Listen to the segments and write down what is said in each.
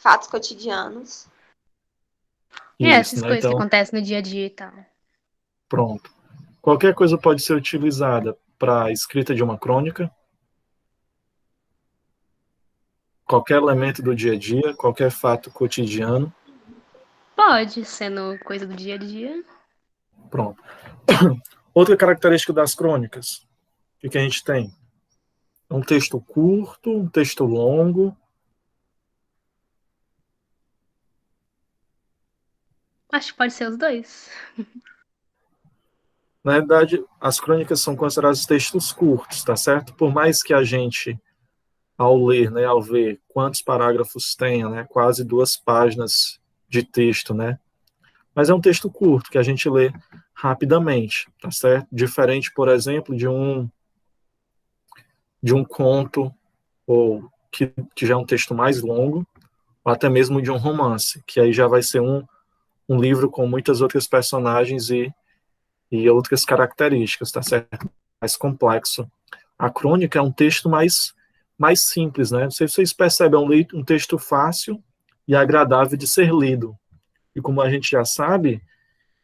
fatos cotidianos. Isso, Essas né? coisas que Então, acontecem no dia a dia e tal. pronto. Qualquer coisa pode ser utilizada para a escrita de uma crônica, qualquer elemento do dia a dia, qualquer fato cotidiano. Pode, sendo coisa do dia a dia. Pronto. Outra característica das crônicas, o que a gente tem? Um texto curto, um texto longo. Acho que pode ser os dois. Na verdade, as crônicas são consideradas textos curtos, tá certo? Por mais que a gente, ao ler, né, ao ver quantos parágrafos tenha, né, quase 2 páginas de texto, né? Mas é um texto curto que a gente lê rapidamente, tá certo? Diferente, por exemplo, de um conto ou que já é um texto mais longo, ou até mesmo de um romance, que aí já vai ser um livro com muitas outras personagens e outras características, tá certo? Mais complexo. A crônica é um texto mais simples, né? Não sei se vocês percebem, é um texto fácil e agradável de ser lido. E como a gente já sabe,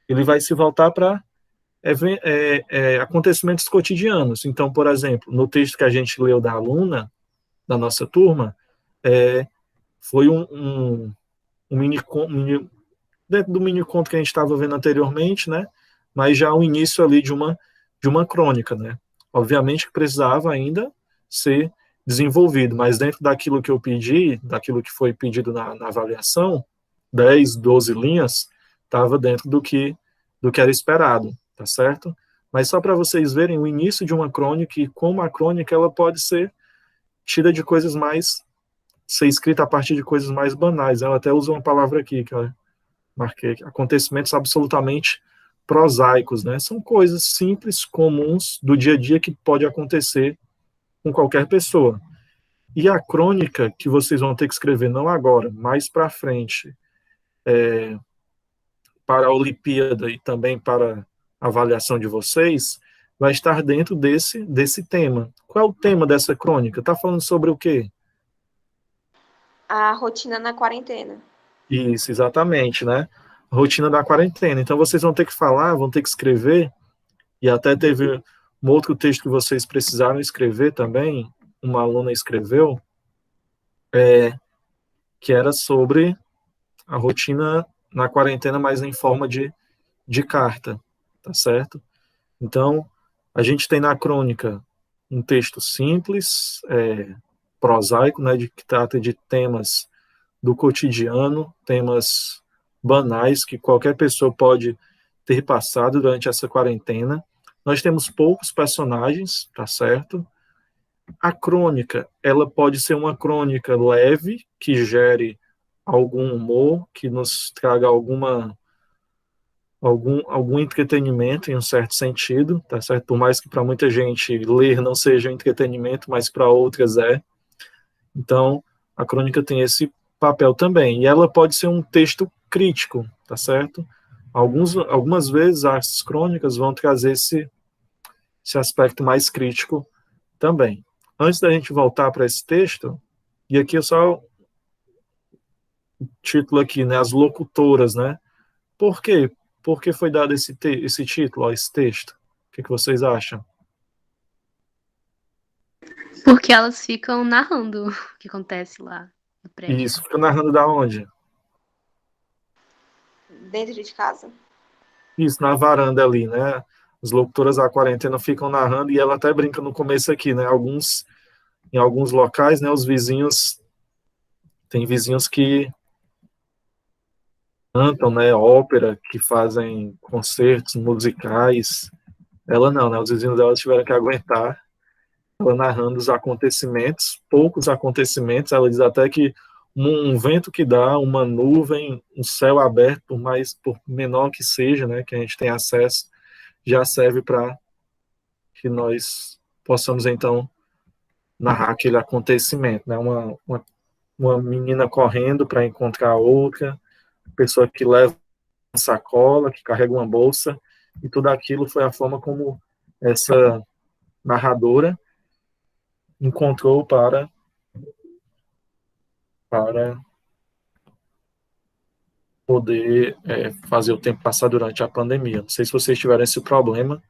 ele vai se voltar para acontecimentos cotidianos. Então, por exemplo, no texto que a gente leu da aluna, da nossa turma, é, foi um dentro do mini conto que a gente estava vendo anteriormente, né? Mas já o início ali de uma crônica, né? Obviamente que precisava ainda ser desenvolvido, mas dentro daquilo que eu pedi, daquilo que foi pedido na avaliação, 10, 12 linhas, estava dentro do que era esperado, tá certo? Mas só para vocês verem o início de uma crônica e como a crônica ela pode ser tida de coisas mais, ser escrita a partir de coisas mais banais. Eu até uso uma palavra aqui que eu marquei, acontecimentos absolutamente prosaicos, né? São coisas simples, comuns do dia a dia que pode acontecer com qualquer pessoa. E a crônica que vocês vão ter que escrever não agora, mais para frente, para a Olimpíada e também para a avaliação de vocês, vai estar dentro desse tema. Qual é o tema dessa crônica? Está falando sobre o quê? A rotina na quarentena. Isso, exatamente, né? Rotina da quarentena. Então vocês vão ter que falar, vão ter que escrever, e até teve um outro texto que vocês precisaram escrever também, uma aluna escreveu, que era sobre a rotina na quarentena, mas em forma de carta, tá certo? Então, a gente tem na crônica um texto simples, prosaico, né, que trata de temas do cotidiano, temas banais que qualquer pessoa pode ter passado durante essa quarentena. Nós temos poucos personagens, tá certo? A crônica, ela pode ser uma crônica leve, que gere algum humor, que nos traga algum entretenimento em um certo sentido, tá certo? Por mais que para muita gente ler não seja um entretenimento, mas para outras é. Então, a crônica tem esse papel também. E ela pode ser um texto crítico, tá certo? Algumas vezes as crônicas vão trazer esse aspecto mais crítico também. Antes da gente voltar para esse texto, e aqui é só o título aqui, né? As locutoras, né? Por quê? Por que foi dado esse título, esse texto? O que vocês acham? Porque elas ficam narrando o que acontece lá no E prédio. isso fica narrando da onde? Dentro de casa. Isso, na varanda ali, né? As locutoras da quarentena ficam narrando e ela até brinca no começo aqui, né? Em alguns locais, né? Os vizinhos, tem vizinhos que cantam, né? Ópera, que fazem concertos musicais. Ela não, né? Os vizinhos dela tiveram que aguentar ela narrando os acontecimentos, poucos acontecimentos. Ela diz até que um vento que dá, uma nuvem, um céu aberto, por menor que seja, né? Que a gente tem acesso, já serve para que nós possamos, então, narrar aquele acontecimento, né? Uma menina correndo para encontrar outra, pessoa que leva uma sacola, que carrega uma bolsa, e tudo aquilo foi a forma como essa narradora encontrou para poder fazer o tempo passar durante a pandemia. Não sei se vocês tiveram esse problema,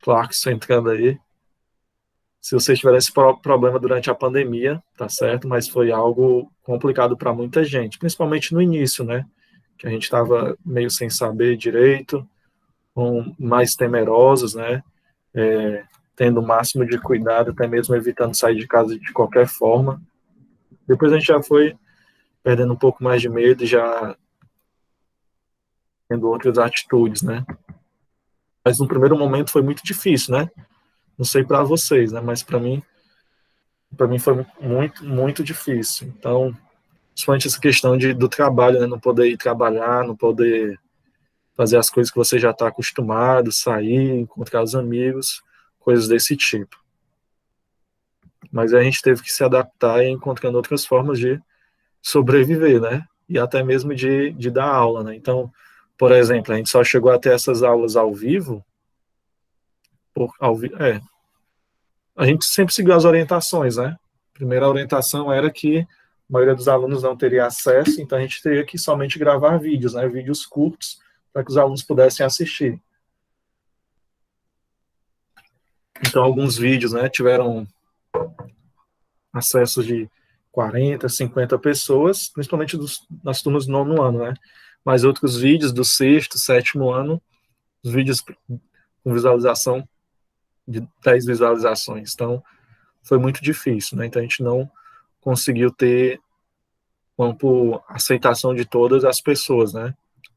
Clarkson entrando aí, se vocês tiveram esse problema durante a pandemia, tá certo? Mas foi algo complicado para muita gente, principalmente no início, né? Que a gente estava meio sem saber direito, mais temerosos, né? Tendo o máximo de cuidado, até mesmo evitando sair de casa de qualquer forma. Depois a gente já foi perdendo um pouco mais de medo e já tendo outras atitudes, né? Mas no primeiro momento foi muito difícil, né? Não sei para vocês, né? Mas para mim foi muito, muito difícil. Então, principalmente essa questão do trabalho, né? Não poder ir trabalhar, não poder fazer as coisas que você já está acostumado, sair, encontrar os amigos, coisas desse tipo. Mas a gente teve que se adaptar e ir encontrando outras formas de sobreviver, né? E até mesmo de dar aula, né? Então, por exemplo, a gente só chegou a ter essas aulas ao vivo, a gente sempre seguiu as orientações, né? A primeira orientação era que a maioria dos alunos não teria acesso, então a gente teria que somente gravar vídeos, né? Vídeos curtos, para que os alunos pudessem assistir. Então, alguns vídeos, né, tiveram acesso de 40, 50 pessoas, principalmente nas turmas do nono ano, né? Mas outros vídeos do sexto, sétimo ano, os vídeos com visualização de 10 visualizações. Então, foi muito difícil, né? Então, a gente não conseguiu ter ampla aceitação de todas as pessoas, né?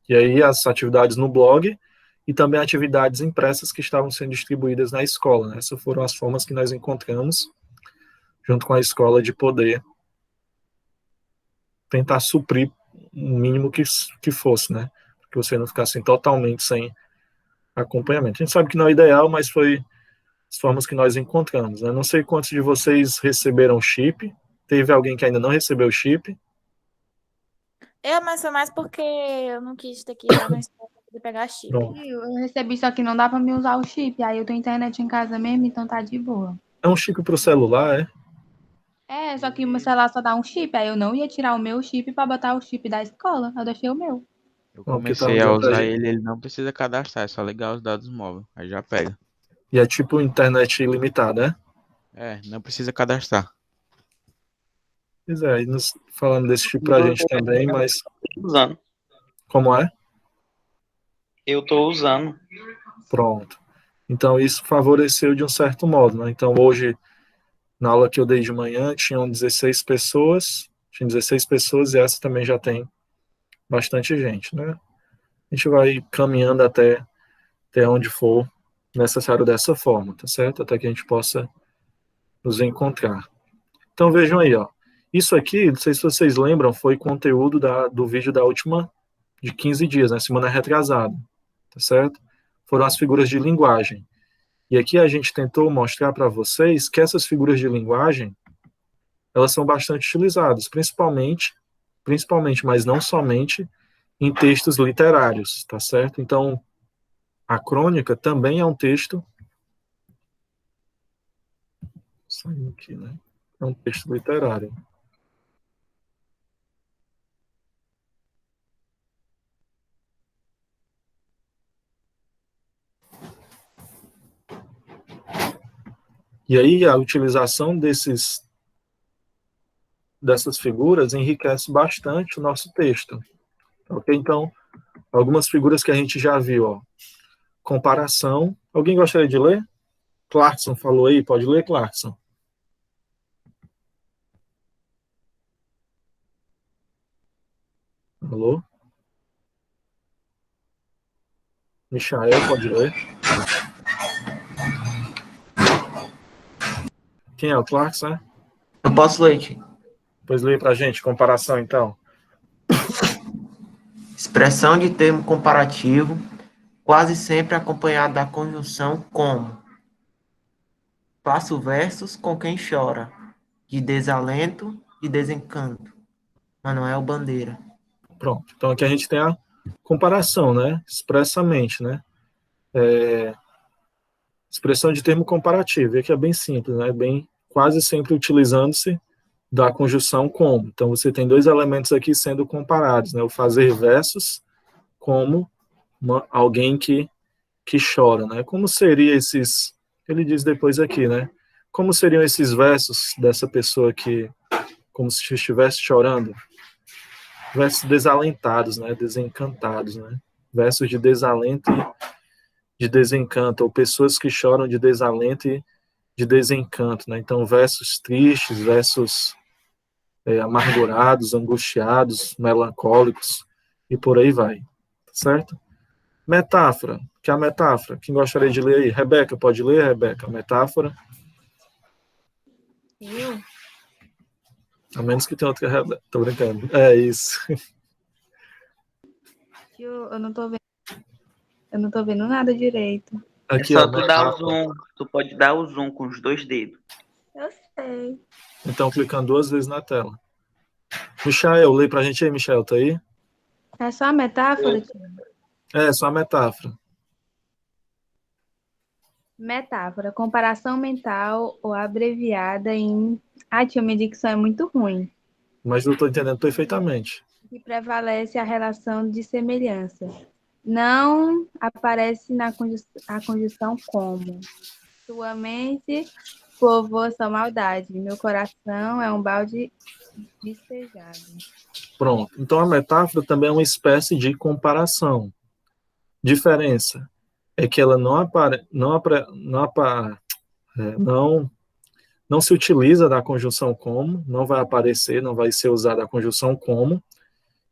E aí, as atividades no blog e também atividades impressas que estavam sendo distribuídas na escola, né? Essas foram as formas que nós encontramos, junto com a escola, de poder tentar suprir o mínimo que fosse, né? Que você não ficasse totalmente sem acompanhamento. A gente sabe que não é ideal, mas foi as formas que nós encontramos, né? Não sei quantos de vocês receberam chip. Teve alguém que ainda não recebeu chip? Mas foi mais porque eu não quis ter que ir lá na escola pra poder pegar chip. Pronto. Eu recebi, só que não dá pra me usar o chip. Aí eu tenho internet em casa mesmo, então tá de boa. É um chip para o celular, é? Só que o meu celular só dá um chip. Aí eu não ia tirar o meu chip pra botar o chip da escola. Eu deixei o meu. Eu Não, porque comecei tá a dizendo pra usar gente. ele não precisa cadastrar, é só ligar os dados móveis, aí já pega. E é tipo internet ilimitada, né? Não precisa cadastrar. Pois é, aí falando desse chip pra gente também, mas Usando. como é? Eu tô usando. Pronto. Então, isso favoreceu de um certo modo, né? Então, hoje, na aula que eu dei de manhã, tinham 16 pessoas, e essa também já tem bastante gente, né? A gente vai caminhando até onde for necessário dessa forma, tá certo? Até que a gente possa nos encontrar. Então, vejam aí, ó. Isso aqui, não sei se vocês lembram, foi conteúdo do vídeo da última, de 15 dias, né? Semana retrasada, tá certo? Foram as figuras de linguagem. E aqui a gente tentou mostrar para vocês que essas figuras de linguagem, elas são bastante utilizadas, principalmente, mas não somente, em textos literários, tá certo? Então, a crônica também é um texto, saindo aqui, né? É um texto literário. E aí a utilização dessas figuras enriquece bastante o nosso texto. Ok? Então, algumas figuras que a gente já viu, ó. Comparação. Alguém gostaria de ler? Clarkson falou aí, pode ler, Clarkson? Alô? Michael, pode ler? Quem é o Clarkson, né? Eu posso ler, tio. Pois lê pra gente, comparação então. Expressão de termo comparativo, quase sempre acompanhado da conjunção como. Faço versos com quem chora, de desalento e desencanto. Manuel Bandeira. Pronto. Então aqui a gente tem a comparação, né? Expressamente, né? Expressão de termo comparativo. E aqui é bem simples, né? Bem, quase sempre utilizando-se da conjunção como. Então, você tem dois elementos aqui sendo comparados, né? O fazer versus como alguém que chora, né? Como seriam esses... Ele diz depois aqui, né? Como seriam esses versos dessa pessoa que, como se estivesse chorando? Versos desalentados, né? Desencantados, né? Versos de desalento e de desencanto, ou pessoas que choram de desalento e de desencanto, né? Então, versos tristes, versos amargurados, angustiados, melancólicos, e por aí vai, certo? Metáfora, que é a metáfora? Quem gostaria de ler aí? Rebeca, pode ler, Rebeca? Metáfora? Eu? A menos que tenha outra Rebeca. Tô brincando. É isso. Eu não tô vendo. Eu não tô vendo nada direito. É Aqui, só ó, tu dar o metáfora. zoom. Tu pode dar o zoom com os dois dedos. Eu sei. Então, clicando 2 vezes na tela. Michael, lê pra gente aí, Michael, tá aí? É só a metáfora, tio? É, só a metáfora. Metáfora, comparação mental ou abreviada em... Ah, tio, minha dicção é muito ruim. Mas eu tô entendendo perfeitamente. Que prevalece a relação de semelhança. Não aparece a conjunção como. Sua mente povoa sua maldade. Meu coração é um balde despejado. Pronto. Então, a metáfora também é uma espécie de comparação. Diferença é que ela não se utiliza da conjunção como, não vai aparecer, não vai ser usada a conjunção como.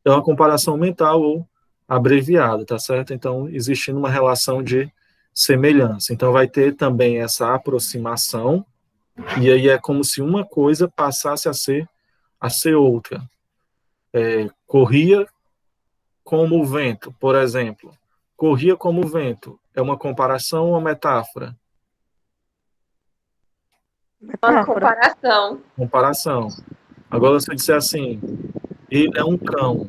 É uma comparação mental ou abreviada, tá certo? Então, existindo uma relação de semelhança. Então, vai ter também essa aproximação, e aí é como se uma coisa passasse a ser outra. Corria como o vento, por exemplo. Corria como o vento. É uma comparação ou uma metáfora? Uma comparação. Comparação. Agora, se eu disser assim, ele é um cão.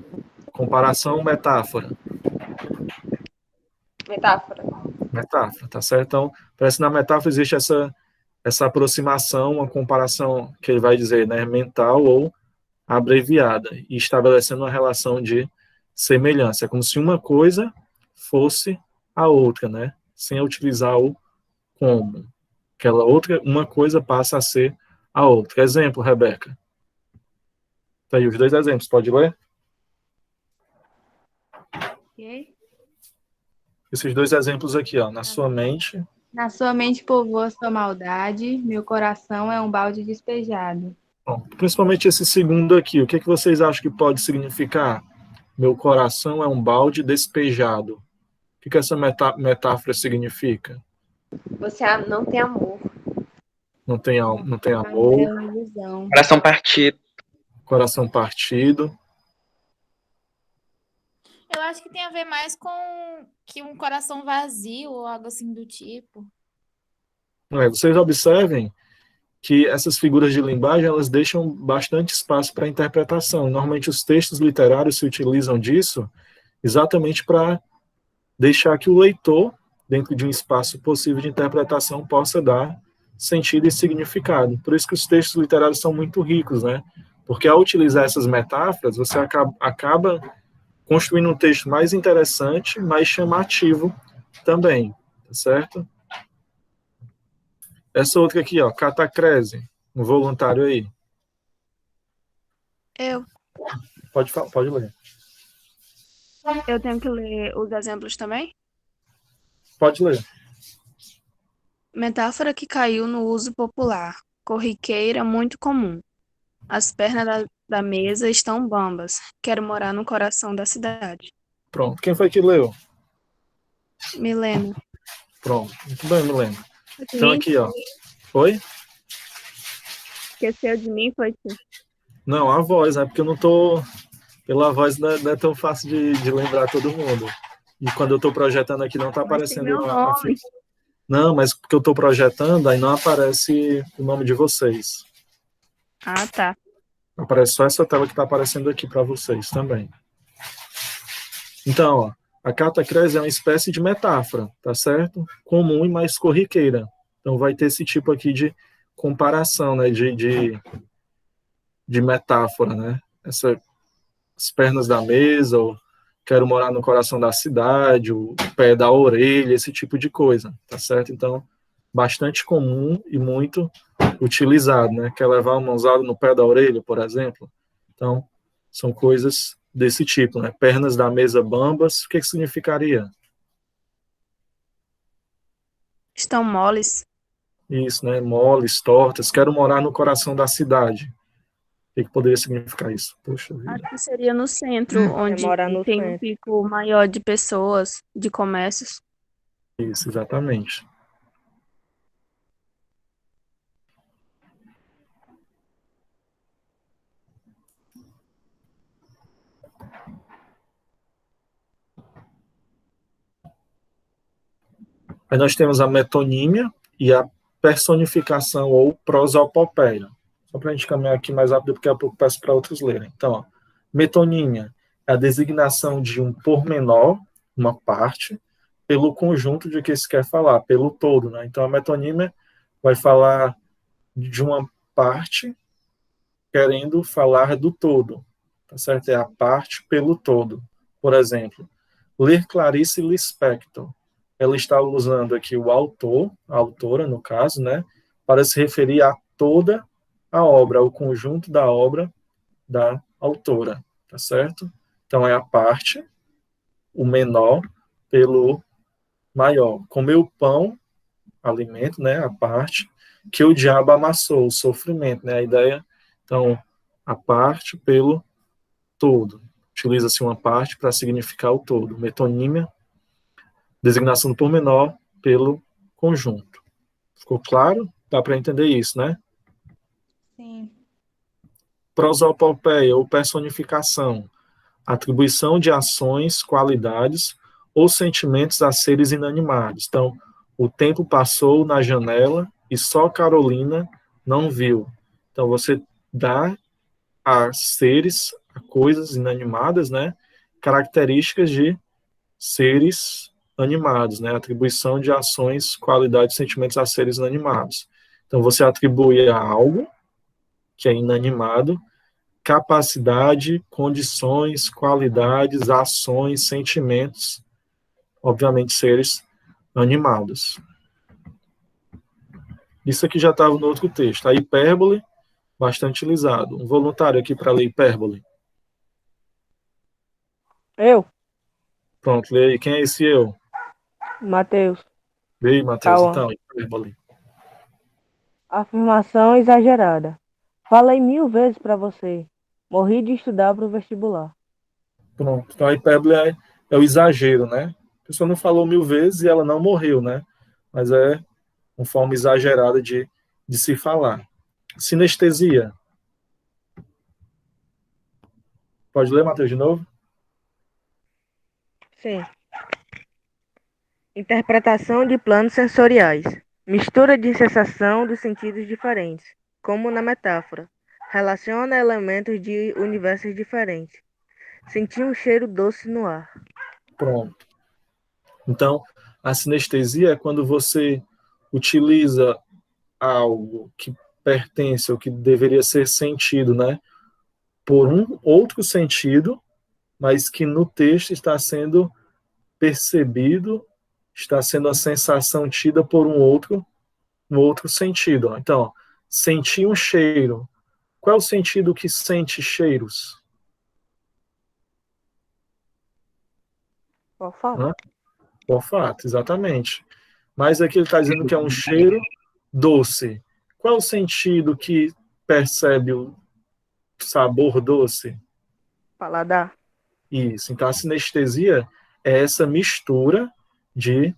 Comparação ou metáfora? Metáfora. Metáfora, tá certo? Então, parece que na metáfora existe essa aproximação, uma comparação que ele vai dizer, né, mental ou abreviada, e estabelecendo uma relação de semelhança. É como se uma coisa fosse a outra, né? Sem utilizar o como. Aquela outra, uma coisa passa a ser a outra. Exemplo, Rebeca. Tá aí os dois exemplos, pode ler? Ok? Esses dois exemplos aqui, ó, na sua mente. Na sua mente povoa sua maldade. Meu coração é um balde despejado. Bom, principalmente esse segundo aqui, o que vocês acham que pode significar? Meu coração é um balde despejado. O que essa metáfora significa? Você não tem amor. Não tem É amor, uma ilusão. Coração partido. coração partido. Eu acho que tem a ver mais com que um coração vazio ou algo assim do tipo. Vocês observem que essas figuras de linguagem, elas deixam bastante espaço para interpretação. Normalmente os textos literários se utilizam disso exatamente para deixar que o leitor, dentro de um espaço possível de interpretação, possa dar sentido e significado. Por isso que os textos literários são muito ricos, né? Porque ao utilizar essas metáforas, você acaba construindo um texto mais interessante, mais chamativo também, tá certo? Essa outra aqui, ó, catacrese, um voluntário aí. Eu Pode ler. tenho que ler os exemplos também? Pode ler. Metáfora que caiu no uso popular. Corriqueira muito comum. As pernas da mesa estão bambas. Quero morar no coração da cidade. Pronto. Quem foi que leu? Milena. Pronto. Muito bem, Milena. De Então mim? aqui, ó. Oi? Esqueceu de mim, foi tu? Não, a voz, né? Porque eu não tô... Pela voz não é tão fácil de lembrar todo mundo. E quando eu tô projetando aqui, não tá Mas tem aparecendo meu nome. Não, mas porque eu tô projetando, aí não aparece o nome de vocês. Ah, tá. Aparece só essa tela que tá aparecendo aqui para vocês também. Então, ó, a catacrese é uma espécie de metáfora, tá certo? Comum e mais corriqueira. Então vai ter esse tipo aqui de comparação, né? De de metáfora, né? As pernas da mesa, ou quero morar no coração da cidade, o pé da orelha, esse tipo de coisa, tá certo? Então, bastante comum e muito utilizado, né? Quer levar uma mãozada no pé da orelha, por exemplo? Então, são coisas desse tipo, né? Pernas da mesa bambas, o que significaria? Estão moles. Isso, né? Moles, tortas, quero morar no coração da cidade. O que poderia significar isso? Poxa vida. Acho que seria no centro, onde morar no tem um centro. pico maior de pessoas, de comércios. Isso, exatamente. Aí nós temos a metonímia e a personificação ou prosopopeia. Só para a gente caminhar aqui mais rápido, porque a pouco peço para outros lerem. Então, ó, metonímia é a designação de um pormenor, uma parte, pelo conjunto de que se quer falar, pelo todo, né? Então, a metonímia vai falar de uma parte querendo falar do todo, tá certo? É a parte pelo todo. Por exemplo, ler Clarice Lispector. Ela está usando aqui o autor, a autora, no caso, né, para se referir a toda a obra, ao conjunto da obra da autora, tá certo? Então, é a parte, o menor, pelo maior. Comer o pão, alimento, né, a parte, que o diabo amassou, o sofrimento, né, a ideia, então, a parte pelo todo. Utiliza-se uma parte para significar o todo. Metonímia, designação do pormenor pelo conjunto. Ficou claro? Dá para entender isso, né? Sim. Prosopopeia ou personificação, atribuição de ações, qualidades ou sentimentos a seres inanimados. Então, o tempo passou na janela e só Carolina não viu. Então, você dá a seres, a coisas inanimadas, né, características de seres animados, né, atribuição de ações, qualidades, sentimentos a seres inanimados. Então, você atribui a algo que é inanimado capacidade, condições, qualidades, ações, sentimentos, obviamente seres animados. Isso aqui já estava no outro texto. A hipérbole, bastante utilizado. Um voluntário aqui para ler hipérbole. Eu, Pronto, lê aí. Quem é esse eu? Matheus. Lê aí, Matheus, Cauã. então, hipérbole. Afirmação exagerada. Falei 1000 vezes pra você. Morri de estudar pro vestibular. Pronto. Então, a hipérbole é o exagero, né? A pessoa não falou 1000 vezes e ela não morreu, né? Mas é uma forma exagerada de se falar. Sinestesia. Pode ler, Matheus, de novo? Sim. Interpretação de planos sensoriais. Mistura de sensação dos sentidos diferentes, como na metáfora. Relaciona elementos de universos diferentes. Senti um cheiro doce no ar. Pronto. Então, a sinestesia é quando você utiliza algo que pertence ou que deveria ser sentido, né, por um outro sentido, mas que no texto está sendo percebido, está sendo a sensação tida por um outro sentido. Então, sentir um cheiro. Qual é o sentido que sente cheiros? Olfato. Olfato, exatamente. Mas aqui ele está dizendo que é um cheiro doce. Qual é o sentido que percebe o sabor doce? Paladar. Isso. Então, a sinestesia é essa mistura de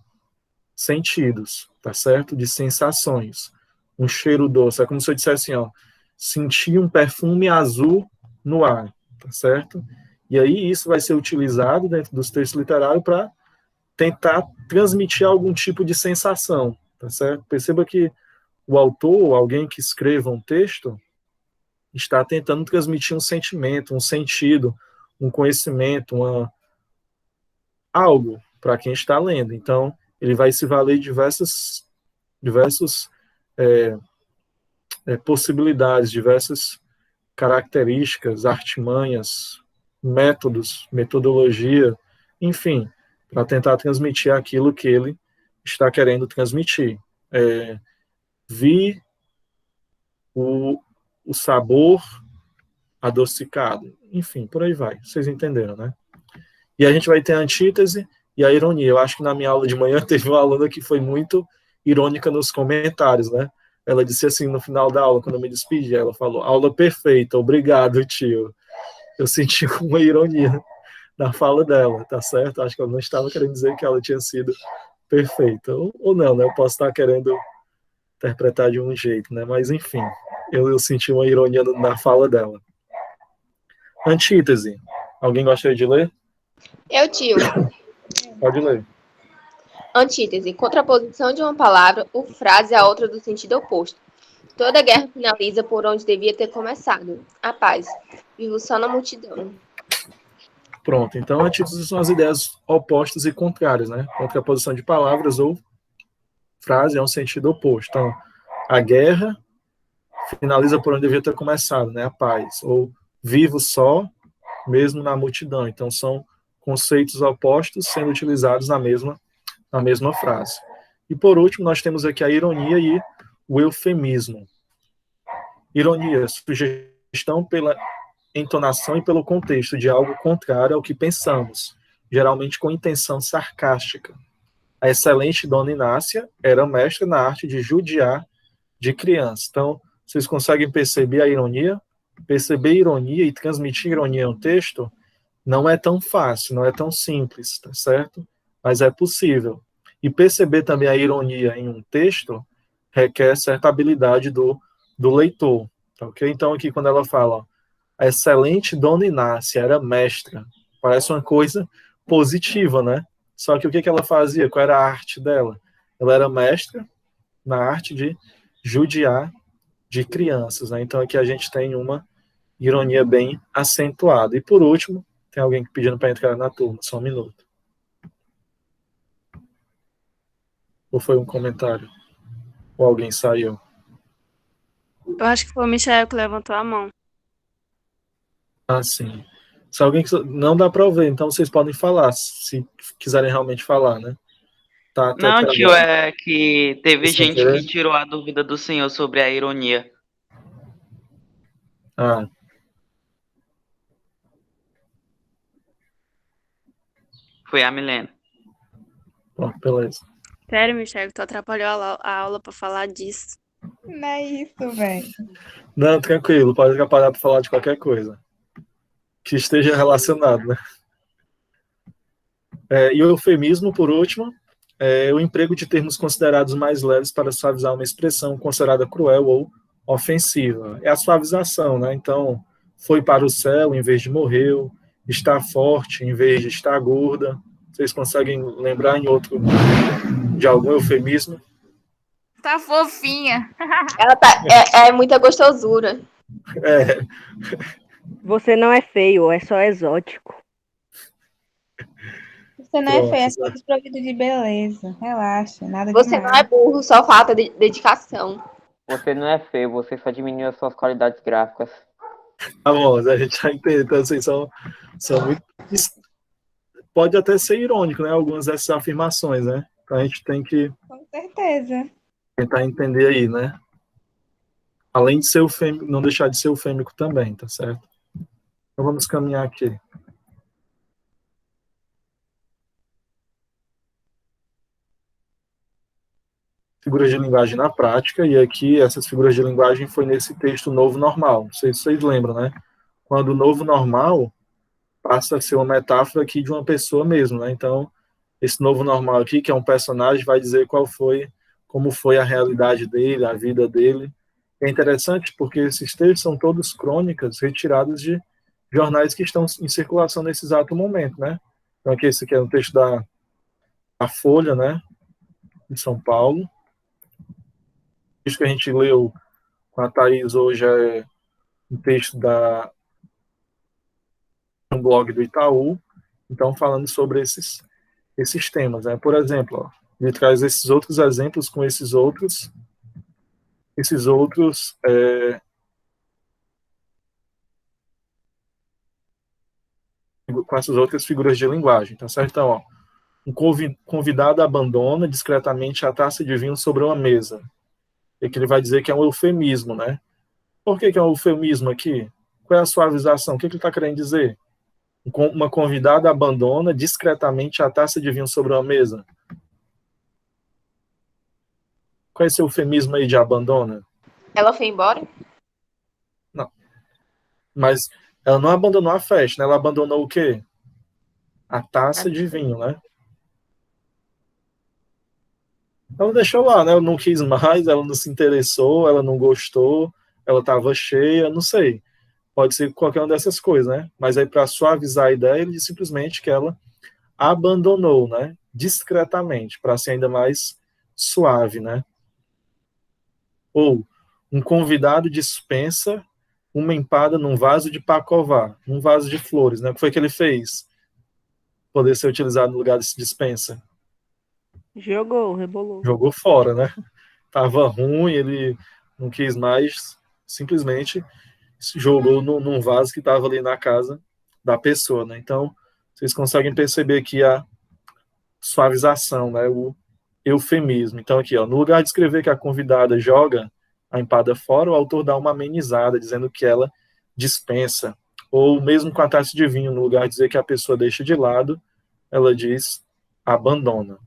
sentidos, tá certo? De sensações. Um cheiro doce. É como se eu dissesse assim, ó, senti um perfume azul no ar, tá certo? E aí isso vai ser utilizado dentro dos textos literários para tentar transmitir algum tipo de sensação, tá certo? Perceba que o autor, alguém que escreva um texto, está tentando transmitir um sentimento, um sentido, um conhecimento, algo para quem está lendo. Então, ele vai se valer de diversas possibilidades, diversas características, artimanhas, métodos, metodologia, enfim, para tentar transmitir aquilo que ele está querendo transmitir. Vi o sabor adocicado, enfim, por aí vai, vocês entenderam, né? E a gente vai ter a antítese e a ironia. Eu acho que na minha aula de manhã teve uma aluna que foi muito irônica nos comentários, né? Ela disse assim, no final da aula, quando eu me despedi, ela falou, aula perfeita, obrigado, tio. Eu senti uma ironia na fala dela, tá certo? Acho que ela não estava querendo dizer que ela tinha sido perfeita, ou não, né? Eu posso estar querendo interpretar de um jeito, né? Mas, enfim, eu senti uma ironia na fala dela. Antítese. Alguém gostaria de ler? Eu, tio. Pode ler. Antítese. Contraposição de uma palavra ou frase a outra do sentido oposto. Toda guerra finaliza por onde devia ter começado. A paz. Vivo só na multidão. Pronto. Então, antíteses são as ideias opostas e contrárias, né? Contraposição de palavras ou frase é um sentido oposto. Então, a guerra finaliza por onde devia ter começado, né? A paz. Ou vivo só, mesmo na multidão. Então, são conceitos opostos sendo utilizados na mesma frase. E, por último, nós temos aqui a ironia e o eufemismo. Ironia, sugestão pela entonação e pelo contexto de algo contrário ao que pensamos, geralmente com intenção sarcástica. A excelente Dona Inácia era mestra na arte de judiar de criança. Então, vocês conseguem perceber a ironia? Perceber ironia e transmitir ironia em um texto não é tão fácil, não é tão simples, tá certo? Mas é possível. E perceber também a ironia em um texto requer certa habilidade do leitor, tá ok? Então, aqui, quando ela fala, ó, a excelente Dona Inácia era mestra, parece uma coisa positiva, né? Só que o que ela fazia? Qual era a arte dela? Ela era mestra na arte de judiar de crianças, né? Então, aqui a gente tem uma ironia bem acentuada. E, por último, tem alguém pedindo para entrar na turma, só um minuto. Ou foi um comentário? Ou alguém saiu? Eu acho que foi o Michael que levantou a mão. Ah, sim. Se alguém não dá para ouvir, então vocês podem falar, se quiserem realmente falar, né? Tá, Não, tio, agora. é que teve Sem gente querer? que tirou a dúvida do senhor sobre a ironia. Ah. Foi a Milena. Bom, beleza. Sério, Michael, tu atrapalhou a aula pra falar disso. Não é isso, velho. Não, tranquilo, pode atrapalhar para falar de qualquer coisa que esteja relacionado, né? E o eufemismo, por último, é o emprego de termos considerados mais leves para suavizar uma expressão considerada cruel ou ofensiva. É a suavização, né? Então, foi para o céu em vez de morreu, está forte em vez de estar gorda. Vocês conseguem lembrar de algum eufemismo? Tá fofinha. Ela é muita gostosura. Você não é feio, é só exótico. Você não é Pronto, feio, é só desprovido de beleza. Relaxa, nada Você demais. não é burro, só falta de dedicação. Você não é feio, você só diminuiu as suas qualidades gráficas. Tá bom, a gente já entende. Então, assim, são muito... Pode até ser irônico, né? Algumas dessas afirmações, né? Então, a gente tem que Com certeza. tentar entender aí, né? Além de ser eufêmico, não deixar de ser eufêmico também, tá certo? Então, vamos caminhar aqui. Figuras de linguagem na prática, e aqui essas figuras de linguagem foi nesse texto Novo Normal. Não sei se vocês lembram, né? Quando o Novo Normal passa a ser uma metáfora aqui de uma pessoa mesmo, né? Então, esse Novo Normal aqui, que é um personagem, vai dizer como foi a realidade dele, a vida dele. É interessante porque esses textos são todos crônicas retiradas de jornais que estão em circulação nesse exato momento, né? Então, aqui esse aqui é um texto da Folha, né? De São Paulo. Isso que a gente leu com a Thaís hoje é um texto um blog do Itaú, então falando sobre esses temas, né? Por exemplo, ó, ele traz esses outros exemplos com esses outros com essas outras figuras de linguagem, tá certo? Então, ó, um convidado abandona discretamente a taça de vinho sobre uma mesa. E que ele vai dizer que é um eufemismo, né? Por que é um eufemismo aqui? Qual é a suavização? O que ele está querendo dizer? Uma convidada abandona discretamente a taça de vinho sobre uma mesa. Qual é esse eufemismo aí de abandona? Ela foi embora? Não. Mas ela não abandonou a festa, né? Ela abandonou o quê? A taça de vinho, né? Ela deixou lá, né? Ela não quis mais, ela não se interessou, ela não gostou, ela estava cheia, não sei. Pode ser qualquer uma dessas coisas, né? Mas aí, para suavizar a ideia, ele diz simplesmente que ela abandonou, né? Discretamente, para ser ainda mais suave, né? Ou um convidado dispensa uma empada num vaso de pacová, num vaso de flores, né? O que foi que ele fez? Poder ser utilizado no lugar desse dispensa. Rebolou. Jogou fora, né? Tava ruim, ele não quis mais, simplesmente jogou num vaso que estava ali na casa da pessoa, né? Então, vocês conseguem perceber aqui a suavização, né? O eufemismo. Então, aqui, ó, no lugar de escrever que a convidada joga a empada fora, o autor dá uma amenizada, dizendo que ela dispensa. Ou mesmo com a taça de vinho, no lugar de dizer que a pessoa deixa de lado, ela diz abandona.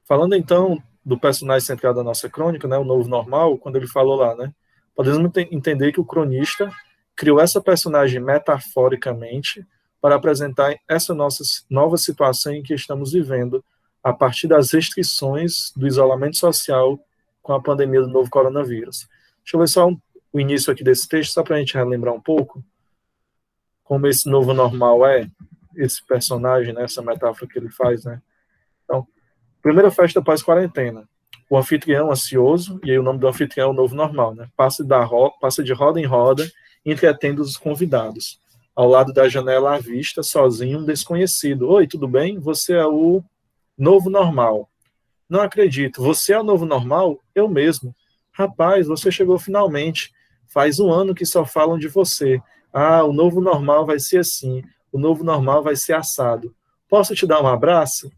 Falando então do personagem central da nossa crônica, né, o novo normal, quando ele falou lá, né, podemos entender que o cronista criou essa personagem metaforicamente para apresentar essa nossa nova situação em que estamos vivendo a partir das restrições do isolamento social com a pandemia do novo coronavírus. Deixa eu ver só o início aqui desse texto, só para a gente relembrar um pouco como esse novo normal é, esse personagem, né, essa metáfora que ele faz, né. Então, primeira festa pós-quarentena. O anfitrião ansioso, e aí o nome do anfitrião é o novo normal, né? Passa de roda em roda, entretendo os convidados. Ao lado da janela à vista, sozinho, um desconhecido. Oi, tudo bem? Você é o novo normal. Não acredito. Você é o novo normal? Eu mesmo. Rapaz, você chegou finalmente. Faz um ano que só falam de você. Ah, o novo normal vai ser assim. O novo normal vai ser assado. Posso te dar um abraço?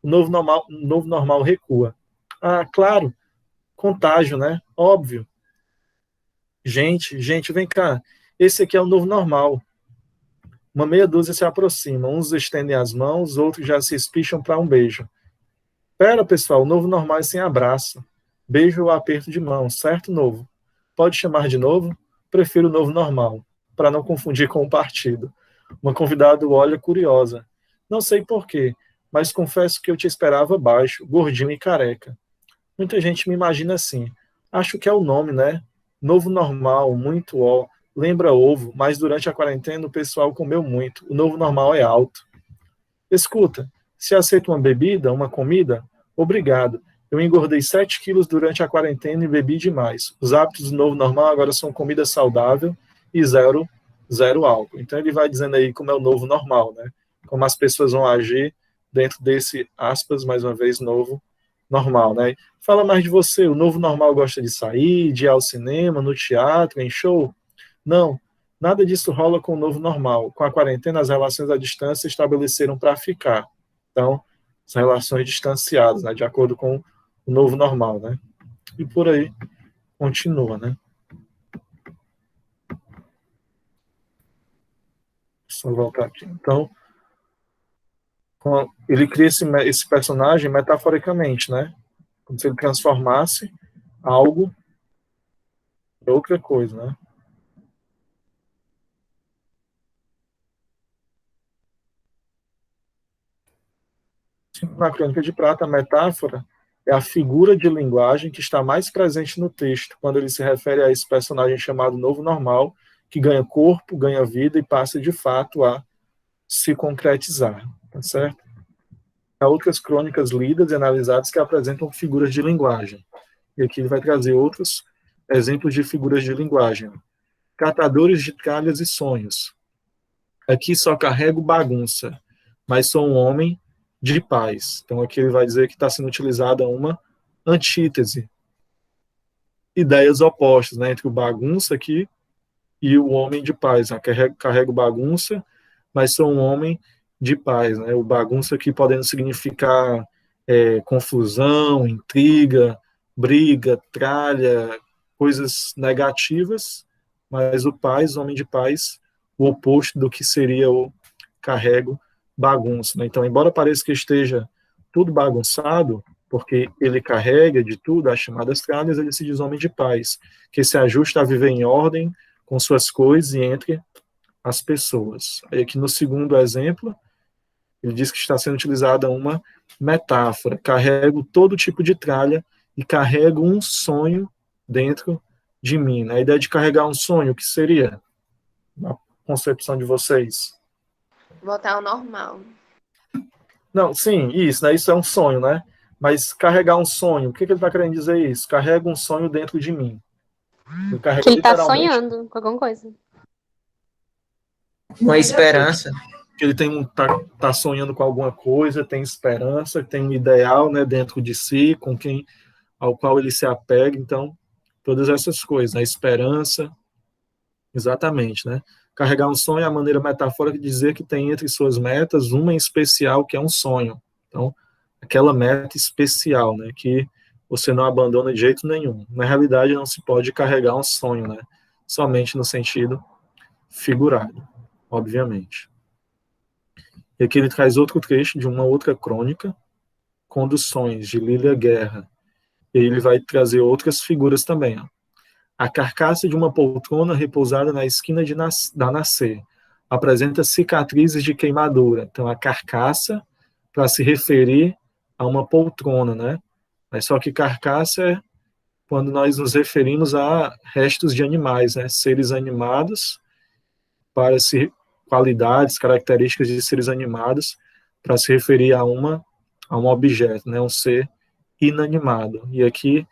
O novo normal recua. Ah, claro, contágio, né? Óbvio. Gente, vem cá. Esse aqui é o novo normal. Uma meia dúzia se aproxima, uns estendem as mãos, outros já se espicham para um beijo. Pera, pessoal, o novo normal é sem abraço. Beijo ou aperto de mão, certo, novo? Pode chamar de novo? Prefiro o novo normal, para não confundir com o partido. Uma convidada olha curiosa. Não sei porquê, mas confesso que eu te esperava baixo, gordinho e careca. Muita gente me imagina assim. Acho que é o nome, né? Novo normal, muito ó. Lembra ovo, mas durante a quarentena o pessoal comeu muito. O novo normal é alto. Escuta, se aceita uma bebida, uma comida? Obrigado. Eu engordei 7 quilos durante a quarentena e bebi demais. Os hábitos do novo normal agora são comida saudável e zero álcool. Então ele vai dizendo aí como é o novo normal, né? Como as pessoas vão agir dentro desse, aspas, mais uma vez, novo normal, né? Fala mais de você, o novo normal gosta de sair, de ir ao cinema, no teatro, em show? Não, nada disso rola com o novo normal. Com a quarentena, as relações à distância estabeleceram para ficar. Então, as relações distanciadas, né? De acordo com o novo normal, né? E por aí continua, né? Só voltar aqui. Então, ele cria esse personagem metaforicamente, né? Como se ele transformasse algo em outra coisa, né? Na Crônica de Prata, a metáfora é a figura de linguagem que está mais presente no texto, quando ele se refere a esse personagem chamado Novo Normal, que ganha corpo, ganha vida e passa de fato a se concretizar, tá certo? Há outras crônicas lidas e analisadas que apresentam figuras de linguagem. E aqui ele vai trazer outros exemplos de figuras de linguagem. Catadores de tralhas e sonhos. Aqui só carrego bagunça, mas sou um homem de paz. Então aqui ele vai dizer que está sendo utilizada uma antítese. Ideias opostas, né, entre o bagunça aqui e o homem de paz. Carrego bagunça, mas sou um homem de paz, né? O bagunça aqui podendo significar confusão, intriga, briga, tralha, coisas negativas, mas o paz, homem de paz, o oposto do que seria o carrego, bagunça, né? Então, embora pareça que esteja tudo bagunçado, porque ele carrega de tudo, as chamadas tralhas, ele se diz homem de paz, que se ajusta a viver em ordem com suas coisas e entre as pessoas. Aí aqui no segundo exemplo, ele diz que está sendo utilizada uma metáfora. Carrego todo tipo de tralha e carrego um sonho dentro de mim. A ideia de carregar um sonho, o que seria? Na concepção de vocês? Voltar ao normal. Não, sim, isso, né? Isso é um sonho, né? Mas carregar um sonho, o que ele está querendo dizer isso? Carrego um sonho dentro de mim. Que ele tá sonhando com alguma coisa. Uma esperança. Que ele tá sonhando com alguma coisa, tem esperança, tem um ideal, né, dentro de si, com quem ao qual ele se apega. Então, todas essas coisas, a esperança, exatamente, né? Carregar um sonho é a maneira metafórica de dizer que tem entre suas metas uma em especial, que é um sonho. Então, aquela meta especial, né, que você não abandona de jeito nenhum. Na realidade, não se pode carregar um sonho, né? Somente no sentido figurado, obviamente. E aqui ele traz outro trecho de uma outra crônica, Conduções, de Lília Guerra. E ele vai trazer outras figuras também. Ó. A carcaça de uma poltrona repousada na esquina da nascer apresenta cicatrizes de queimadura. Então, a carcaça, para se referir a uma poltrona, né? Mas só que carcaça é quando nós nos referimos a restos de animais, né? Seres animados, para se qualidades, características de seres animados, para se referir a um objeto, né? Um ser inanimado. E aqui,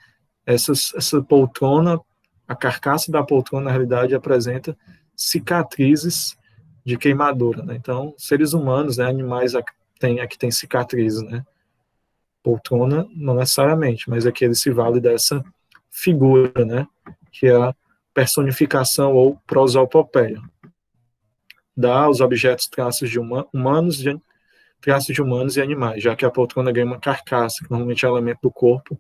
essa poltrona, a carcaça da poltrona, na realidade, apresenta cicatrizes de queimadura, né? Então, seres humanos, né? Animais aqui tem cicatrizes, né? Poltrona, não necessariamente, mas aqui ele se vale dessa figura, né? Que é a personificação ou prosopopeia. Dá aos objetos traços de humanos e animais, já que a poltrona ganha uma carcaça, que normalmente é elemento do corpo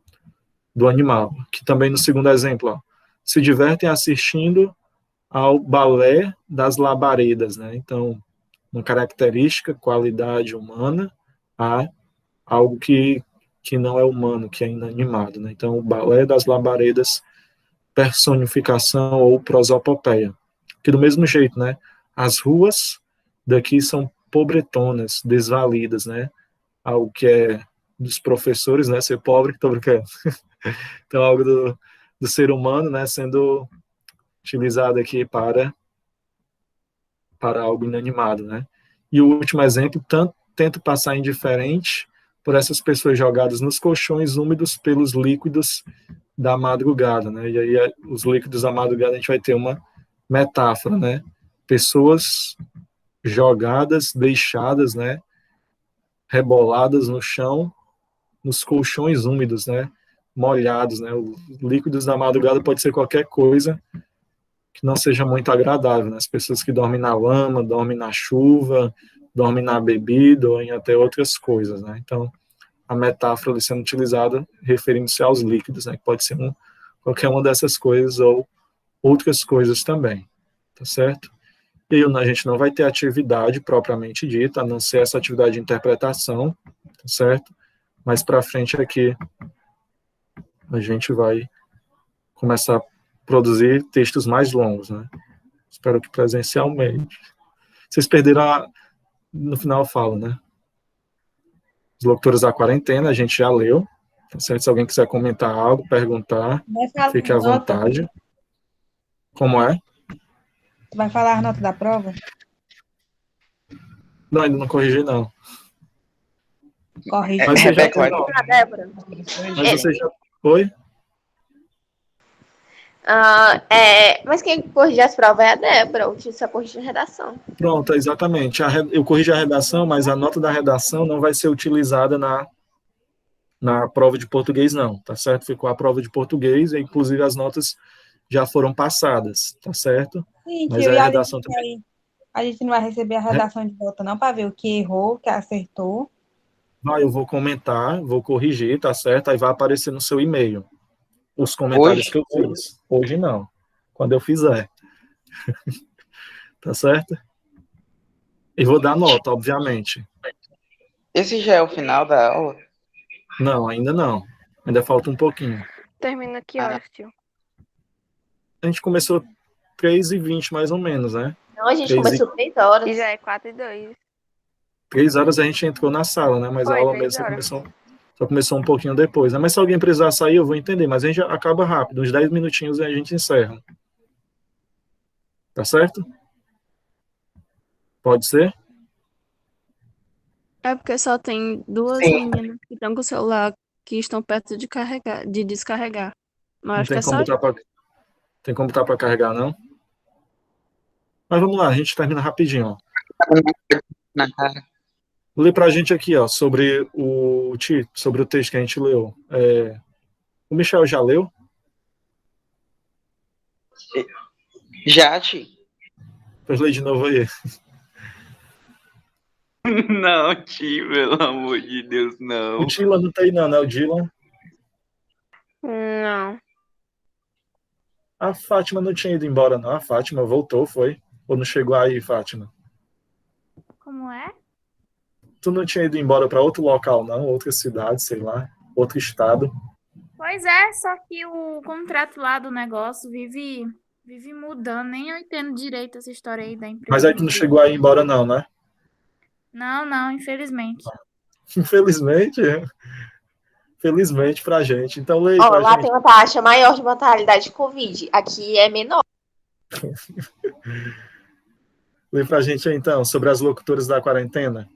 do animal. Que também no segundo exemplo, ó, se divertem assistindo ao balé das labaredas, né? Então, uma característica, qualidade humana, a algo que não é humano, que é inanimado, né? Então, o balé das labaredas, personificação ou prosopopeia. Que do mesmo jeito, né? As ruas daqui são pobretonas, desvalidas, né? Algo que é dos professores, né? Ser pobre, tô brincando. Então, algo do ser humano, né? Sendo utilizado aqui para algo inanimado, né? E o último exemplo, tento passar indiferente por essas pessoas jogadas nos colchões úmidos pelos líquidos da madrugada, né? E aí, os líquidos da madrugada, a gente vai ter uma metáfora, né? Pessoas jogadas, deixadas, né? Reboladas no chão, nos colchões úmidos, né? Molhados, né? Os líquidos da madrugada pode ser qualquer coisa que não seja muito agradável, né? As pessoas que dormem na lama, dormem na chuva, dormem na bebida ou em até outras coisas, né? Então, a metáfora ali sendo utilizada referindo-se aos líquidos, né? Que pode ser qualquer uma dessas coisas ou outras coisas também, tá certo? E a gente não vai ter atividade propriamente dita, a não ser essa atividade de interpretação, tá certo? Mais para frente aqui, a gente vai começar a produzir textos mais longos, né? Espero que presencialmente. Vocês perderam no final eu falo, né? Os locutores da quarentena, a gente já leu, tá certo? Se alguém quiser comentar algo, perguntar, fique à vontade. Como é? Tu vai falar a nota da prova? Não, ainda não corrigi, não. Corrige. Mas você já tem, Débora. Mas você já foi? Mas quem corrige as provas é a Débora, o que só corrige a redação. Pronto, exatamente. Eu corrigi a redação, mas a nota da redação não vai ser utilizada na prova de português, não, tá certo? Ficou a prova de português, e inclusive as notas já foram passadas, tá certo? Sim, mas a redação também. A gente não vai receber a redação de volta, não, para ver o que errou, o que acertou. Vai, eu vou comentar, vou corrigir, tá certo? Aí vai aparecer no seu e-mail os comentários Hoje? que eu fiz. Hoje não, quando eu fizer. Tá certo? E vou dar nota, obviamente. Esse já é o final da aula? Não, ainda não. Ainda falta um pouquinho. Termina que horas, tio? A gente começou 3h20 mais ou menos, né? Não, a gente 3 começou 3 horas. E já é 4:02. 3 horas a gente entrou na sala, né? Mas a Foi, aula 3 mesmo horas. só começou um pouquinho depois, né? Mas se alguém precisar sair, eu vou entender. Mas a gente já acaba rápido, uns 10 minutinhos e a gente encerra. Tá certo? Pode ser? É porque só tem duas Sim. meninas que estão com o celular que estão perto de carregar, de descarregar. Mas Não acho que tem é como só botar tem como botar para carregar, não? Mas vamos lá, a gente termina rapidinho, ó. Na cara. Lê pra gente aqui, ó, sobre o texto que a gente leu. O Michel já leu? Jate? Pois lê de novo aí. Não, tio, pelo amor de Deus, não. O Dylan não tem não, né? O Dylan. Não. A Fátima não tinha ido embora, não. A Fátima voltou, foi? Ou não chegou aí, Fátima? Como é? Tu não tinha ido embora para outro local, não? Outra cidade, sei lá. Outro estado. Pois é, só que o contrato lá do negócio vive mudando. Nem eu entendo direito essa história aí da empresa. Mas aí tu não chegou aí embora, não, né? Não, infelizmente. Infelizmente. Felizmente pra gente. Então, leia Ó, pra lá gente. tem uma taxa maior de mortalidade de Covid. Aqui é menor. Lê pra gente aí, então, sobre as locutoras da quarentena.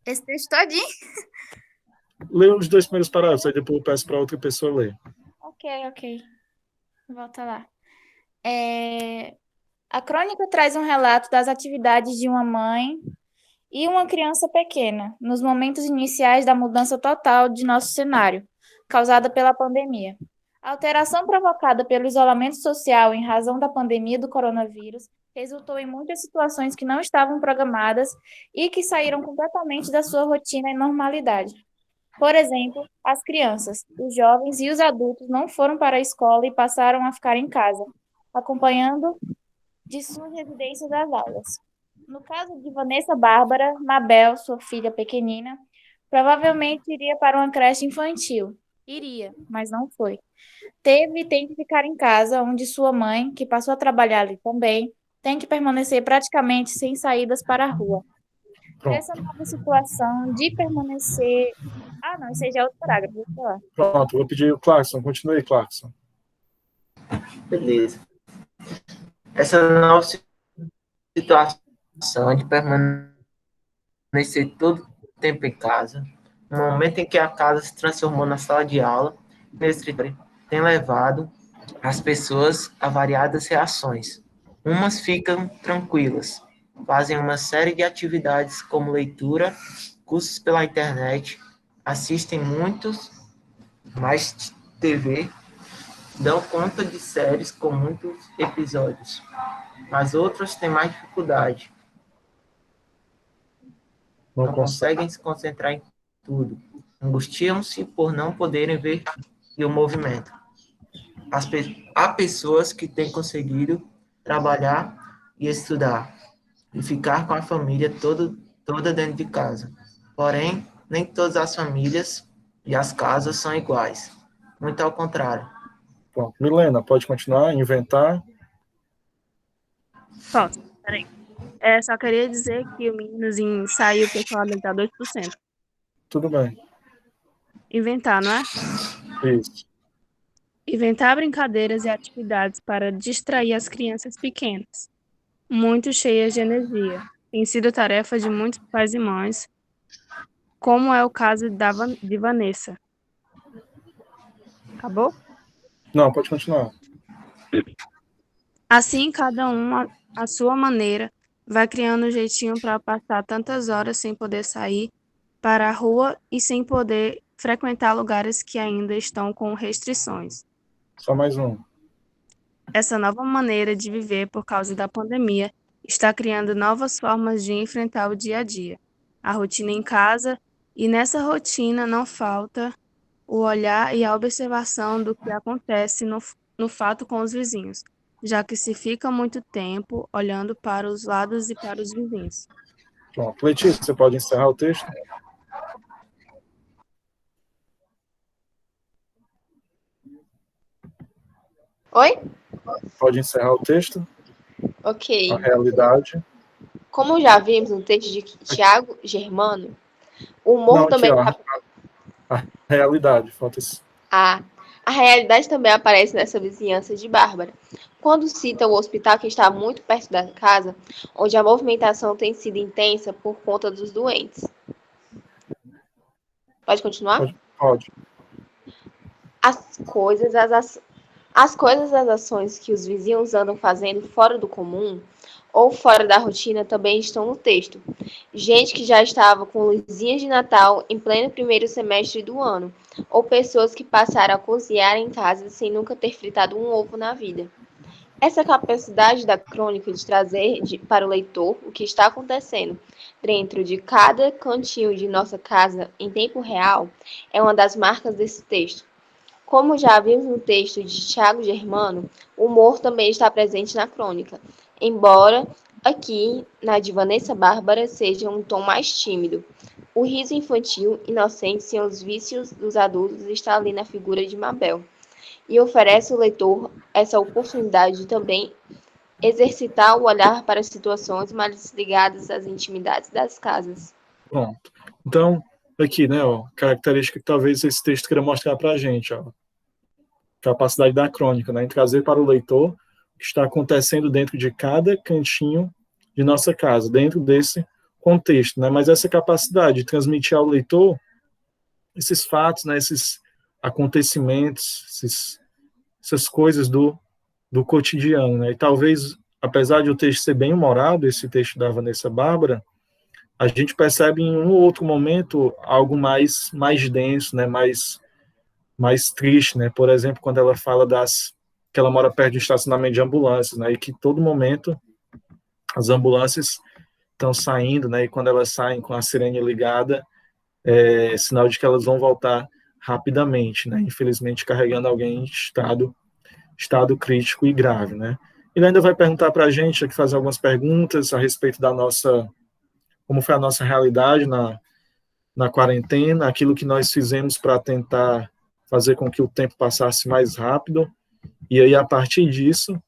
Esse texto todinho. Lê os 2 primeiros parágrafos, aí depois eu peço pra outra pessoa ler. Ok. Volta lá. A crônica traz um relato das atividades de uma mãe e uma criança pequena, nos momentos iniciais da mudança total de nosso cenário, causada pela pandemia. A alteração provocada pelo isolamento social em razão da pandemia do coronavírus resultou em muitas situações que não estavam programadas e que saíram completamente da sua rotina e normalidade. Por exemplo, as crianças, os jovens e os adultos não foram para a escola e passaram a ficar em casa, acompanhando de suas residências das aulas. No caso de Vanessa Bárbara, Mabel, sua filha pequenina, provavelmente iria para uma creche infantil. Iria, mas não foi. Tem que ficar em casa, onde sua mãe, que passou a trabalhar ali também, tem que permanecer praticamente sem saídas para a rua. Essa nova situação de permanecer... Ah, não, esse aí já é outro parágrafo, deixa eu falar. Pronto, vou pedir o Clarkson. Continue, Clarkson. Beleza. Essa nova situação de permanecer todo o tempo em casa, no momento em que a casa se transformou na sala de aula, tem levado as pessoas a variadas reações. Umas ficam tranquilas, fazem uma série de atividades como leitura, cursos pela internet, assistem muitos mais TV, dão conta de séries com muitos episódios. As outras têm mais dificuldade. Não conseguem se concentrar em tudo. Angustiam-se por não poderem ver o movimento. Há pessoas que têm conseguido trabalhar e estudar e ficar com a família toda dentro de casa. Porém, nem todas as famílias e as casas são iguais. Muito ao contrário. Pronto. Milena, pode continuar, inventar. Posso, peraí. Só queria dizer que o meninozinho saiu porque o dele tá 2%. Tudo bem. Inventar, não é? Isso. Inventar brincadeiras e atividades para distrair as crianças pequenas, muito cheias de energia. Tem sido tarefa de muitos pais e mães, como é o caso de Vanessa. Acabou? Não, pode continuar. Assim, cada um, à sua maneira, vai criando um jeitinho para passar tantas horas sem poder sair para a rua e sem poder frequentar lugares que ainda estão com restrições. Só mais um. Essa nova maneira de viver por causa da pandemia está criando novas formas de enfrentar o dia a dia, a rotina em casa, e nessa rotina não falta o olhar e a observação do que acontece no fato com os vizinhos, já que se fica muito tempo olhando para os lados e para os vizinhos. Pronto. Letícia, você pode encerrar o texto? Oi? Pode encerrar o texto? Ok. A realidade. Como já vimos no texto de Tiago Germano, o humor Não, também... aqui, ó, a realidade, falta isso. A realidade também aparece nessa vizinhança de Bárbara, quando cita o hospital que está muito perto da casa, onde a movimentação tem sido intensa por conta dos doentes. Pode continuar? Pode. As coisas, as ações que os vizinhos andam fazendo fora do comum ou fora da rotina também estão no texto. Gente que já estava com luzinhas de Natal em pleno primeiro semestre do ano, ou pessoas que passaram a cozinhar em casa sem nunca ter fritado um ovo na vida. Essa capacidade da crônica de trazer para o leitor o que está acontecendo dentro de cada cantinho de nossa casa em tempo real é uma das marcas desse texto. Como já vimos no texto de Tiago Germano, o humor também está presente na crônica, embora aqui, na de Vanessa Bárbara, seja um tom mais tímido. O riso infantil, inocente, sem os vícios dos adultos, está ali na figura de Mabel, e oferece ao leitor essa oportunidade de também exercitar o olhar para situações mais ligadas às intimidades das casas. Pronto. Então, aqui, né, ó, característica que talvez esse texto queira mostrar para a gente, ó, capacidade da crônica, né, em trazer para o leitor o que está acontecendo dentro de cada cantinho de nossa casa, dentro desse contexto, né, mas essa capacidade de transmitir ao leitor esses fatos, né, esses acontecimentos, essas coisas do cotidiano, né, e talvez, apesar de o texto ser bem humorado, esse texto da Vanessa Bárbara, a gente percebe em um ou outro momento algo mais denso, né, mais triste, né? Por exemplo, quando ela fala que ela mora perto de um estacionamento de ambulâncias, né? E que todo momento as ambulâncias estão saindo, né? E quando elas saem com a sirene ligada, é sinal de que elas vão voltar rapidamente, né? Infelizmente carregando alguém em estado crítico e grave, né? Ele ainda vai perguntar para a gente, aqui fazer algumas perguntas a respeito da como foi a nossa realidade na quarentena, aquilo que nós fizemos para tentar fazer com que o tempo passasse mais rápido, e aí, a partir disso,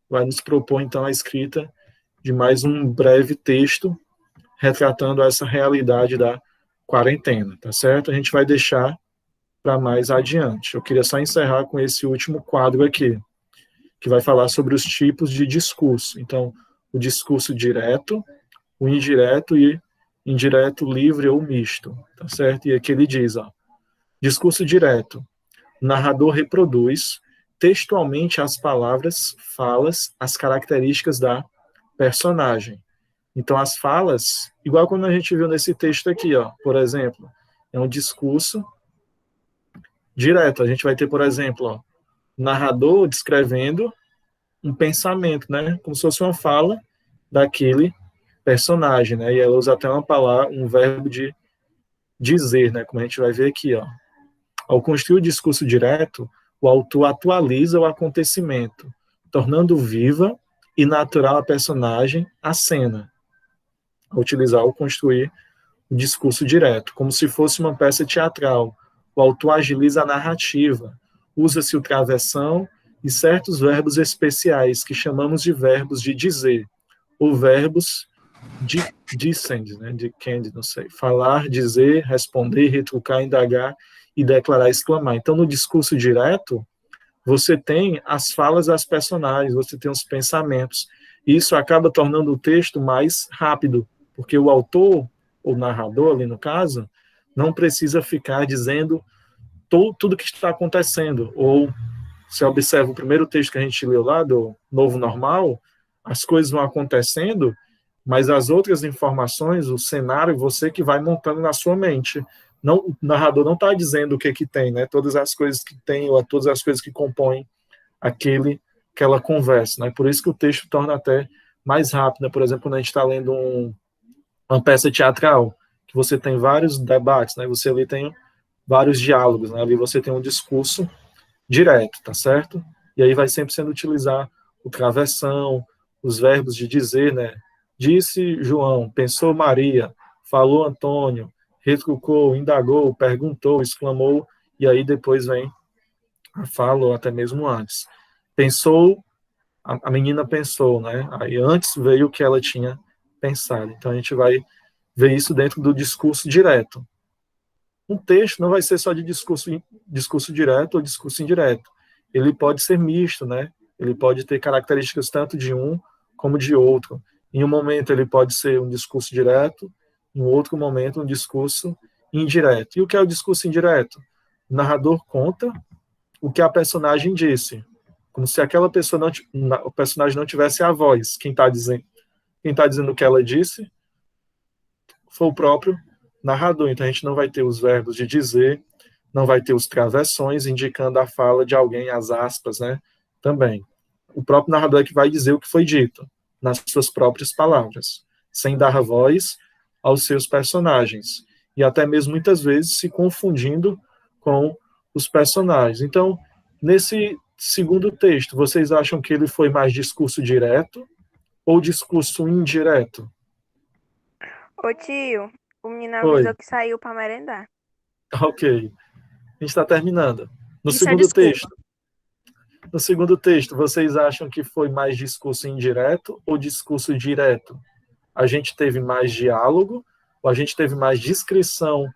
vai nos propor, então, a escrita de mais um breve texto retratando essa realidade da quarentena, tá certo? A gente vai deixar para mais adiante. Eu queria só encerrar com esse último quadro aqui, que vai falar sobre os tipos de discurso. Então, o discurso direto, o indireto e indireto livre ou misto, tá certo? E aqui ele diz, ó, discurso direto. O narrador reproduz textualmente as palavras, falas, as características da personagem. Então, as falas, igual como a gente viu nesse texto aqui, ó, por exemplo, é um discurso direto. A gente vai ter, por exemplo, ó, o narrador descrevendo um pensamento, né, como se fosse uma fala daquele personagem, né, e ela usa até uma palavra, um verbo de dizer, né, como a gente vai ver aqui, ó. Ao construir o discurso direto, o autor atualiza o acontecimento, tornando viva e natural a personagem, a cena. Ao utilizar ou construir o discurso direto, como se fosse uma peça teatral, o autor agiliza a narrativa, usa-se o travessão e certos verbos especiais, que chamamos de verbos de dizer, ou verbos de dicend, né, de cand, não sei, falar, dizer, responder, retrucar, indagar e declarar, exclamar. Então, no discurso direto, você tem as falas das personagens, você tem os pensamentos. Isso acaba tornando o texto mais rápido, porque o autor, ou narrador, ali no caso, não precisa ficar dizendo tudo que está acontecendo. Ou, se observa o primeiro texto que a gente leu lá, do Novo Normal, as coisas vão acontecendo, mas as outras informações, o cenário, você que vai montando na sua mente. Não, o narrador não está dizendo o que tem, né? Todas as coisas que tem, ou todas as coisas que compõem aquela conversa, né? Por isso que o texto torna até mais rápida, por exemplo, quando a gente está lendo uma peça teatral, que você tem vários debates, né? Você ali tem vários diálogos, né? Ali você tem um discurso direto, tá certo? E aí vai sempre sendo utilizar o travessão, os verbos de dizer, né? Disse João, pensou Maria, falou Antônio, retrucou, indagou, perguntou, exclamou, e aí depois vem a fala, ou até mesmo antes. Pensou, a menina pensou, né? Aí antes veio o que ela tinha pensado. Então a gente vai ver isso dentro do discurso direto. Um texto não vai ser só de discurso direto ou discurso indireto. Ele pode ser misto, né? Ele pode ter características tanto de um como de outro. Em um momento ele pode ser um discurso direto, em outro momento um discurso indireto. E o que é o discurso indireto? O narrador conta o que a personagem disse, como se aquela pessoa o personagem não tivesse a voz. Quem está dizendo o que ela disse foi o próprio narrador. Então a gente não vai ter os verbos de dizer, não vai ter os travessões indicando a fala de alguém, as aspas, né? Também. O próprio narrador é que vai dizer o que foi dito, nas suas próprias palavras, sem dar voz aos seus personagens. E até mesmo, muitas vezes, se confundindo com os personagens. Então, nesse segundo texto, vocês acham que ele foi mais discurso direto ou discurso indireto? Ô tio, o menino Oi. avisou que saiu para merendar. Ok. A gente está terminando. Isso é desculpa. No segundo texto, vocês acham que foi mais discurso indireto ou discurso direto? A gente teve mais diálogo ou a gente teve mais descrição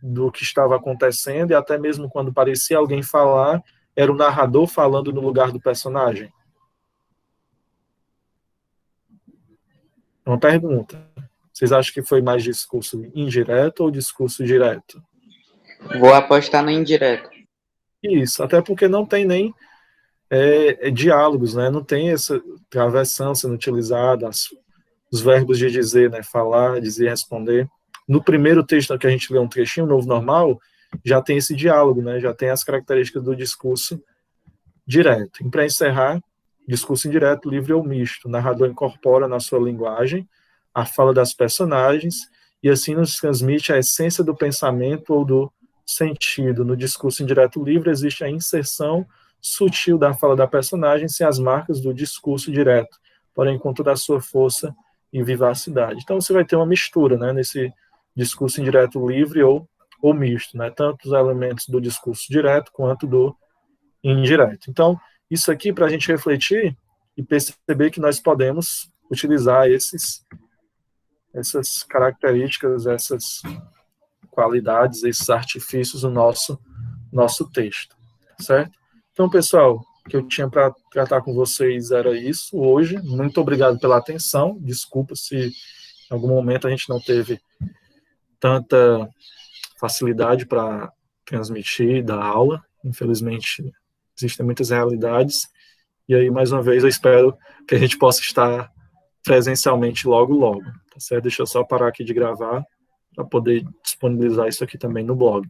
do que estava acontecendo e até mesmo quando parecia alguém falar, era o narrador falando no lugar do personagem? Uma pergunta. Vocês acham que foi mais discurso indireto ou discurso direto? Vou apostar no indireto. Isso, até porque não tem nem diálogos, né? Não tem essa travessão sendo utilizada, os verbos de dizer, né? Falar, dizer, responder. No primeiro texto que a gente lê um trechinho, Novo Normal, já tem esse diálogo, né? Já tem as características do discurso direto. E para encerrar, discurso indireto, livre ou misto. O narrador incorpora na sua linguagem a fala das personagens e assim nos transmite a essência do pensamento ou do sentido. No discurso indireto livre existe a inserção sutil da fala da personagem sem as marcas do discurso direto, porém com toda a sua força e vivacidade. Então você vai ter uma mistura, né, nesse discurso indireto livre ou misto, né, tanto os elementos do discurso direto quanto do indireto. Então, isso aqui para a gente refletir e perceber que nós podemos utilizar essas características, essas qualidades, esses artifícios no nosso texto, certo? Então, pessoal, o que eu tinha para tratar com vocês era isso hoje. Muito obrigado pela atenção. Desculpa se em algum momento a gente não teve tanta facilidade para transmitir, dar aula. Infelizmente, existem muitas realidades. E aí, mais uma vez, eu espero que a gente possa estar presencialmente logo. Tá certo? Deixa eu só parar aqui de gravar para poder disponibilizar isso aqui também no blog.